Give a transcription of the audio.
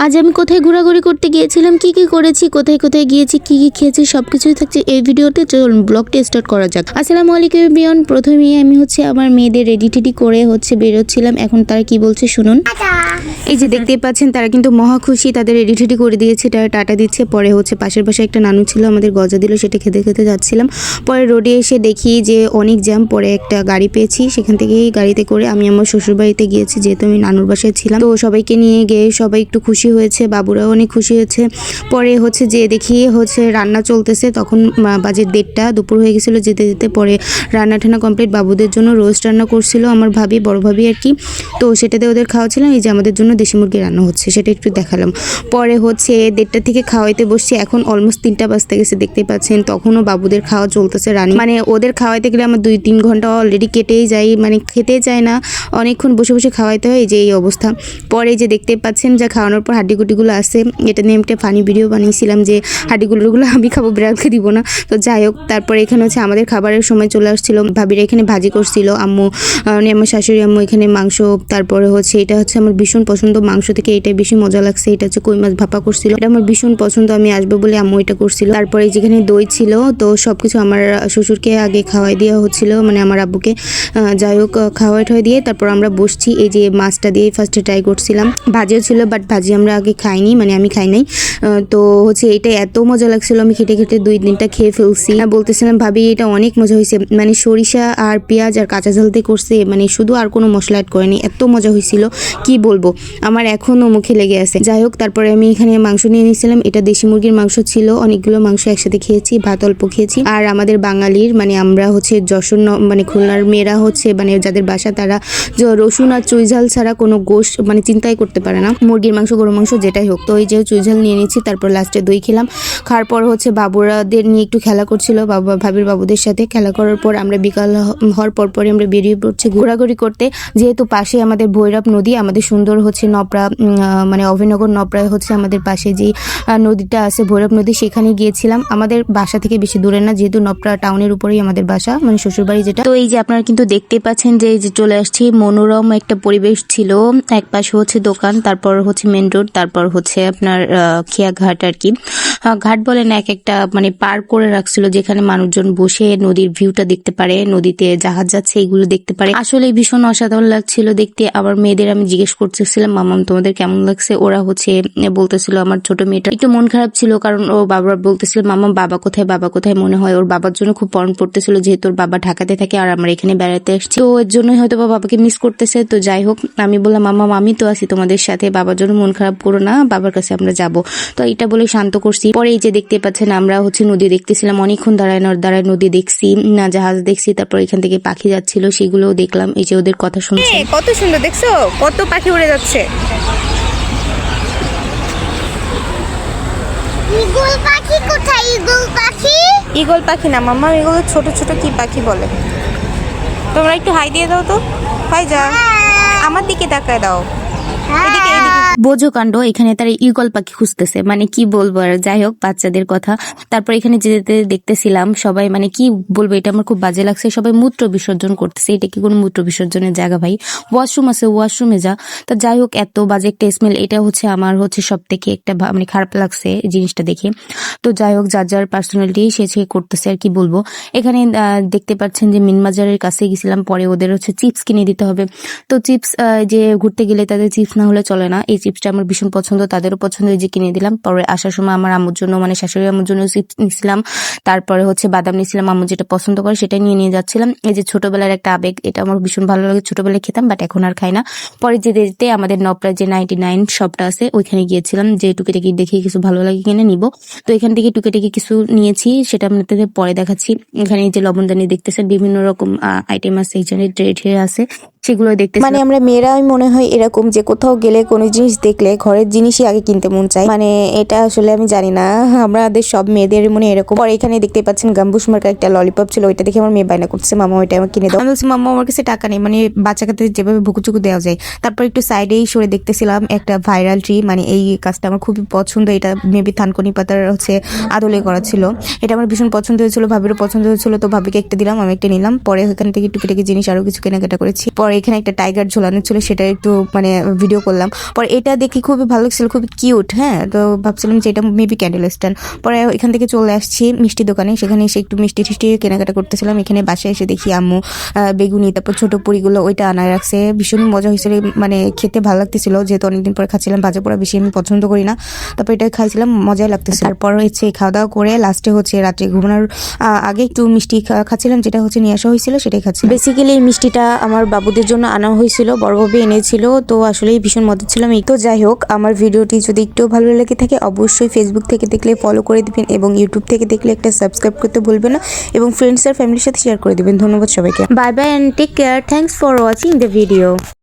আজ আমি কোথায় ঘোরাঘুরি করতে গিয়েছিলাম, কি কি করেছি, কোথায় কোথায় গিয়েছি, কি কি খেয়েছি, সবকিছুই থাকছে এই ভিডিওতে। চলুন ব্লগটা স্টার্ট করা যাক। আসসালামু আলাইকুম এভরিওয়ান। প্রথমেই আমি আমার মেয়েদের রেডি টেডি করে বেরোচ্ছিলাম। এখন তারা কি বলছে শুনুন। এই যে দেখতেই পাচ্ছেন তারা কিন্তু মহা খুশি, তাদের রেডি টেডি করে দিয়েছে, তারা টাটা দিচ্ছে। পরে পাশের পাশে একটা নানু ছিল, আমাদের গজা দিল, সেটা খেতে খেতে যাচ্ছিলাম। পরে রোডে এসে দেখি যে অনেক জ্যাম। পরে একটা গাড়ি পেয়েছি, সেখান থেকেই গাড়িতে করে আমি আমার শ্বশুর বাড়িতে গিয়েছি, যেহেতু আমি নানুর বাসায় ছিলাম। তো সবাইকে নিয়ে গিয়ে সবাই একটু খুশি হয়েছে, বাবুরাও অনেক খুশি হয়েছে। পরে যে দেখি রান্না চলতেছে, তখন বাজে 1:30 দুপুর হয়ে গেছিলো যেতে যেতে। পরে রান্না ঠান্না কমপ্লিট, বাবুদের জন্য রোস্ট রান্না করছিল আমার ভাবি, বড় ভাবি আর কি। তো সেটাতে ওদের খাওয়াছিলাম। এই যে আমাদের জন্য দেশি মুরগি রান্না হচ্ছে, সেটা একটু দেখালাম। পরে 1:30 থেকে খাওয়াইতে বসছি, এখন অলমোস্ট 3টা বাজতে গেছে, দেখতে পাচ্ছেন। তখনও বাবুদের খাওয়া চলতেছে, রান্না মানে ওদের খাওয়াইতে গেলে আমার 2-3 ঘন্টা অলরেডি কেটেই যায়, মানে খেতে চায় না, অনেকক্ষণ বসে বসে খাওয়াইতে হয়, যে এই অবস্থা। পরে যে দেখতে পাচ্ছেন যা খাওয়ানোর পর হাড্ডিগুটিগুলো আছে, এটা নিয়ে একটা ফানি ভিডিও বানিয়েছিলাম যে হাড্ডিগুলোগুলো আমি খাবো, বিড়ালকে দিব না। তো যাই হোক, তারপরে এখানে আমাদের খাবারের সময় চলে আসছিল। ভাবিরা এখানে ভাজি করছিল, আম্মু আমার শাশুড়ি আম্মু এখানে মাংস। তারপরে এটা আমার ভীষণ পছন্দ, মাংস থেকে এটাই বেশি মজা লাগছে। এটা কই মাছ ভাপা করছিল, এটা আমার ভীষণ পছন্দ, আমি আসবো বলে আম্মু এটা করছিল। তারপরে যেখানে দই ছিল, তো সবকিছু আমার শ্বশুরকে আগে খাওয়াই দেওয়া হচ্ছিল, মানে আমার আব্বুকে। যাই হোক, খাওয়াই ঠাওয়াই দিয়ে তারপর আমরা বসছি। এই যে মাছটা দিয়ে ফার্স্টে ট্রাই করছিলাম, ভাজিও ছিল, বাট ভাজি আমরা আগে খাইনি, মানে আমি খাই নাই। তো এটা এত মজা লাগছিল, আমি খেটে খেটে 2-3টা খেয়ে ফেলছি। বলতেছিলাম ভাবি এটা অনেক মজা হয়েছে, মানে সরিষা আর পেঁয়াজ আর কাঁচা ঝাল দিয়ে করছে, মানে শুধু আর কোনো মশলা অ্যাড করেনি, এত মজা হয়েছিল কি বলবো, আমার এখনও মুখে লেগে আছে। যাই হোক, তারপরে আমি এখানে মাংস নিয়ে নিয়েছিলাম, এটা দেশি মুরগির মাংস ছিল, অনেকগুলো মাংস একসাথে খেয়েছি, ভাত অল্প খেয়েছি। আর আমাদের বাঙালির মানে আমরা যশোর মানে খুলনার মেয়েরা মানে যাদের বাসা, তারা রসুন আর চুই ঝাল ছাড়া কোনো গোশত মানে চিন্তাই করতে পারে না, মুরগির মাংস গরু মাংস যেটাই হোক। তো এই যে চুই ঝাল নিয়ে নিচ্ছি, তারপর লাস্টে দই খেলাম। খাওয়ার পর বাবুরাদের নিয়ে একটু খেলা করছিল, ভাবির বাবুদের সাথে খেলা করার পর আমরা বিকাল হওয়ার পরপরই আমরা বেরিয়ে পড়ছি ঘোরাঘুরি করতে। যেহেতু পাশে আমাদের ভৈরব নদী, আমাদের সুন্দর নবরা মানে অভয়নগর নবরায় আমাদের পাশে যে নদীটা আছে ভৈরব নদী, সেখানে গিয়েছিলাম। আমাদের বাসা থেকে বেশি দূরে না, যেহেতু নবরা টাউনের উপরেই আমাদের বাসা, মানে শ্বশুরবাড়ি যেটা। তো এই যে আপনারা কিন্তু দেখতে পাচ্ছেন যে চলে আসছি, মনোরম একটা পরিবেশ ছিল। এক পাশে দোকান, তারপর মেন রোড, তারপর আপনার খেয়া ঘাট আর কি, ঘাট বলে না, একটা মানে পার করে রাখছিল, যেখানে মানুষজন বসে নদীর ভিউটা দেখতে পারে, নদীতে জাহাজ যাচ্ছে এগুলো দেখতে পারে। আসলে ভীষণ অসাধারণ লাগছিল দেখতে। আবার মেয়েদের আমি জিজ্ঞেস করতেছিলাম মামাম তোমাদের কেমন লাগছে, ওরা বলতেছিল, আমার ছোট মেয়েটা একটু মন খারাপ ছিল, কারণ ও বাবা বলতেছিল মামাম বাবা কোথায়, বাবা কোথায়, মনে হয় ওর বাবার জন্য খুব পরন পড়তেছিল, যেহেতু ওর বাবা ঢাকাতে থাকে আর আমরা এখানে বেড়াতে আসছি, তো এর জন্যই হয়তো বাবাকে মিস করতেছে। তো যাই হোক, আমি বললাম মামাম আমি তো আছি তোমাদের সাথে, বাবার জন্য মন খারাপ করো না, বাবার কাছে আমরা যাব। তো এটা বলে শান্ত করছি। পরে এই যে দেখতে পাচ্ছেন আমরা নদী দেখতেছিলাম, অনেকক্ষণ দাঁড়ায় নদী দেখছি না, জাহাজ দেখছি, তারপর এখান থেকে পাখি যাচ্ছিল, সেগুলোও দেখলাম। এই যে ওদের কথা শুনছি, কত সুন্দর দেখছো, কত পাখি উড়ে যাচ্ছে। ঈগল পাখি কোথায়? ঈগল পাখি, ঈগল পাখি না মাম্মা, এগুলো ছোট ছোট কি পাখি বলে। তোমরা একটু হাই দিয়ে দাও তো, হাই যা, আমার দিকে তাকায় দাও, এদিকে এদিকে। বোঝো কাণ্ড, এখানে তারা ঈগল পাখি খুঁজতেছে, মানে কি বলবো আর। যাই হোক, বাচ্চাদের কথা। তারপর এখানে যেতে দেখতেছিলাম সবাই, মানে কি বলবো, এটা আমার খুব বাজে লাগছে, সবাই মূত্র বিসর্জন করতেছে। এটা কি কোনো মূত্র বিসর্জনের জায়গা ভাই? ওয়াশরুম আছে, ওয়াশরুমে যা। তা যাই হোক, এত বাজে একটা স্মেল, এটা আমার সব থেকে একটা মানে খারাপ লাগছে এই জিনিসটা দেখে। তো যাই হোক, যার যার পার্সোনালিটি সে করতেছে আর কি বলবো। এখানে দেখতে পাচ্ছেন যে মিনবাজারের কাছে গেছিলাম, পরে ওদের চিপস কিনে দিতে হবে। তো চিপস যে ঘুরতে গেলে তাদের চিপস না হলে চলে না, এই চিপসটা আমার ভীষণ পছন্দ, তাদেরও পছন্দ, এই যে কিনে দিলাম। পরে আসার সময় আমার আম্মুর জন্য, মানে শাশুড়ি আম্মুর জন্য চিপস নিছিলাম। তারপরে বাদাম নিছিলাম, আম্মু যেটা পছন্দ করে সেটাই নিয়ে যাচ্ছিলাম। এই যে ছোটবেলার একটা আবেগ, এটা আমার ভীষণ ভালো লাগে, ছোটবেলায় খেতাম, বাট এখন আর খাই না। পরে যেতে আমাদের নবরায় যে 99 শপটা আছে, ওইখানে গিয়েছিলাম, যে টুকিটাকি দেখে কিছু ভালো লাগে কিনে নিব। তো এখান থেকে টুকিটাকি কিছু নিয়েছি, সেটা আপনাদের পরে দেখাচ্ছি। এখানে যে লবণদানি দেখতেছেন, বিভিন্ন রকম আইটেম আছে, এখানে ট্রেড আছে, সেগুলো দেখতে। মানে আমরা মেয়েরা মনে হয় এরকম, যে কোথাও গেলে কোনো জিনিস দেখলে ঘরের জিনিসই আগে কিনতে মন চায়, মানে এটা আসলে আমি জানি না, আমাদের সব মেয়েদের মনে এরকম। পরে এখানে দেখতে পাচ্ছেন গাম্বুস মার্কা একটা ললিপপ ছিল, ওইটা দেখে আমার মেয়ে বায়না করছে মামা ওইটা আমার কিনে দাও। আমি বলছি মাম্মা আমার কাছে টাকা নেই, মানে বাচ্চা কাচ্চাদের যেভাবে ভুকুচুকু দেওয়া যায়। তারপর একটু সাইডেই সরে দেখতেছিলাম একটা ভাইরাল ট্রি, মানে এই কাজটা আমার খুবই পছন্দ, এটা মেবি থানকুনি পাতার আদলে করা ছিল, এটা আমার ভীষণ পছন্দ হয়েছিল, ভাবিরও পছন্দ হয়েছিল। তো ভাবিকে একটা দিলাম, আমি একটা নিলাম। পরে ওখান থেকে টুকিটাকি জিনিস আরো কিছু কেনাকাটা করেছি। পরে পরে এখানে একটা টাইগার ঝোলানো ছিল, সেটা একটু মানে ভিডিও করলাম। পরে এটা দেখে খুবই ভালো লাগছিল, খুবই কিউট। হ্যাঁ, তো ভাবছিলাম যে এটা মেবি ক্যান্ডেল স্ট্যান্ড। পরে এখান থেকে চলে আসছি মিষ্টি দোকানে, সেখানে এসে একটু মিষ্টি টিষ্টি কেনাকাটা করতেছিলাম। এখানে বাসায় এসে দেখি আম্মু বেগুনি তারপর ছোট পুরিগুলো ওইটা আনায় রাখছে, ভীষণ মজা হয়েছিল, মানে খেতে ভালো লাগতেছিল, যেহেতু অনেকদিন পরে খাচ্ছিলাম। ভাজা পোড়া বেশি আমি পছন্দ করি না, তারপর এটা খাইছিলাম, মজাই লাগতেছে। তারপর হচ্ছে খাওয়া দাওয়া করে লাস্টে হচ্ছে রাত্রে ঘুমানোর আগে একটু মিষ্টি খাচ্ছিলাম, যেটা হচ্ছে নিয়ে আসা হয়েছিল, সেটাই খাচ্ছি। বেসিক্যালি এই মিষ্টিটা আমার বাবুদের জন্য আনা হয়েছিল, বড়ভাবে এনেছিল, তো আসলেই ভীষণ মজা ছিল। তো যাই হোক, আমার ভিডিওটি যদি একটু ভালো লেগে থাকে অবশ্যই ফেসবুক থেকে দেখলে ফলো করে দিবেন এবং ইউটিউব থেকে দেখলে একটা সাবস্ক্রাইব করতে ভুলবেন না এবং ফ্রেন্ডস আর ফ্যামিলির সাথে শেয়ার করে দিবেন। ধন্যবাদ সবাইকে। Bye bye and take care. Thanks for watching the video.